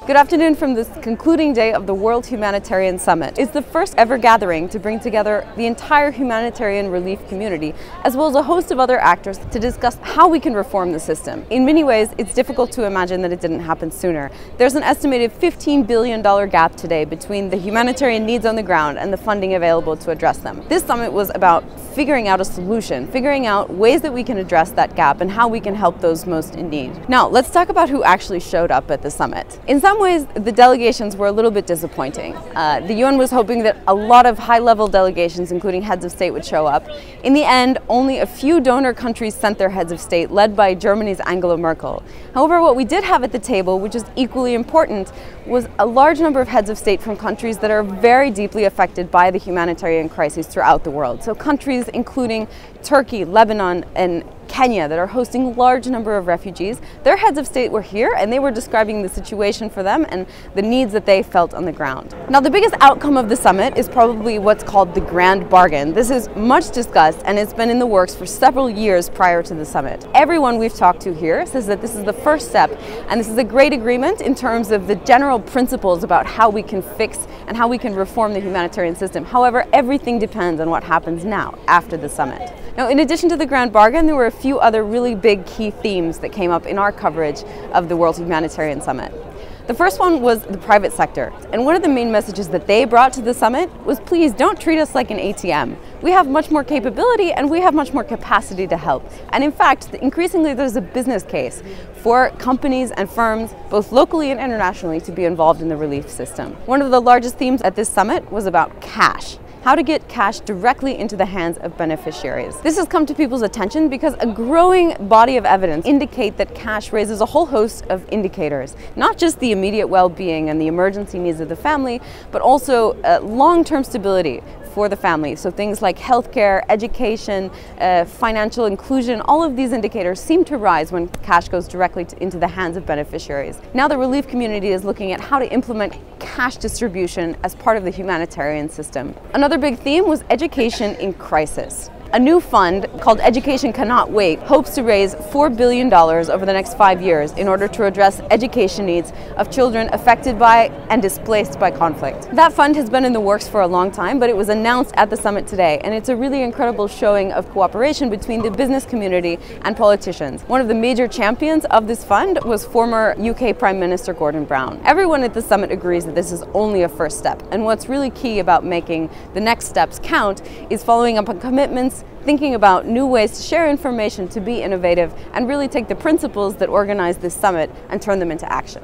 Good afternoon from this concluding day of the World Humanitarian Summit. It's the first ever gathering to bring together the entire humanitarian relief community, as well as a host of other actors to discuss how we can reform the system. In many ways, it's difficult to imagine that it didn't happen sooner. There's an estimated $15 billion gap today between the humanitarian needs on the ground and the funding available to address them. This summit was about figuring out a solution, figuring out ways that we can address that gap and how we can help those most in need. Now, let's talk about who actually showed up at the summit. In some ways, the delegations were a little bit disappointing. The UN was hoping that a lot of high-level delegations, including heads of state, would show up. In the end, only a few donor countries sent their heads of state, led by Germany's Angela Merkel. However, what we did have at the table, which is equally important, was a large number of heads of state from countries that are very deeply affected by the humanitarian crisis throughout the world. So countries including Turkey, Lebanon, and Kenya that are hosting a large number of refugees. Their heads of state were here and they were describing the situation for them and the needs that they felt on the ground. Now, the biggest outcome of the summit is probably what's called the Grand Bargain. This is much discussed and it's been in the works for several years prior to the summit. Everyone we've talked to here says that this is the first step and this is a great agreement in terms of the general principles about how we can fix and how we can reform the humanitarian system. However, everything depends on what happens now after the summit. Now, in addition to the Grand Bargain, there were a few other really big key themes that came up in our coverage of the World Humanitarian Summit. The first one was the private sector, and one of the main messages that they brought to the summit was, please don't treat us like an ATM. We have much more capability and we have much more capacity to help. And in fact, increasingly there's a business case for companies and firms, both locally and internationally, to be involved in the relief system. One of the largest themes at this summit was about cash. How to get cash directly into the hands of beneficiaries. This has come to people's attention because a growing body of evidence indicate that cash raises a whole host of indicators, not just the immediate well-being and the emergency needs of the family, but also long-term stability for the family. So things like healthcare, education, financial inclusion, all of these indicators seem to rise when cash goes directly into the hands of beneficiaries. Now the relief community is looking at how to implement cash distribution as part of the humanitarian system. Another big theme was education in crisis. A new fund called Education Cannot Wait hopes to raise $4 billion over the next 5 years in order to address education needs of children affected by and displaced by conflict. That fund has been in the works for a long time, but it was announced at the summit today, and it's a really incredible showing of cooperation between the business community and politicians. One of the major champions of this fund was former UK Prime Minister Gordon Brown. Everyone at the summit agrees that this is only a first step, and what's really key about making the next steps count is following up on commitments, thinking about new ways to share information, to be innovative, and really take the principles that organize this summit and turn them into action.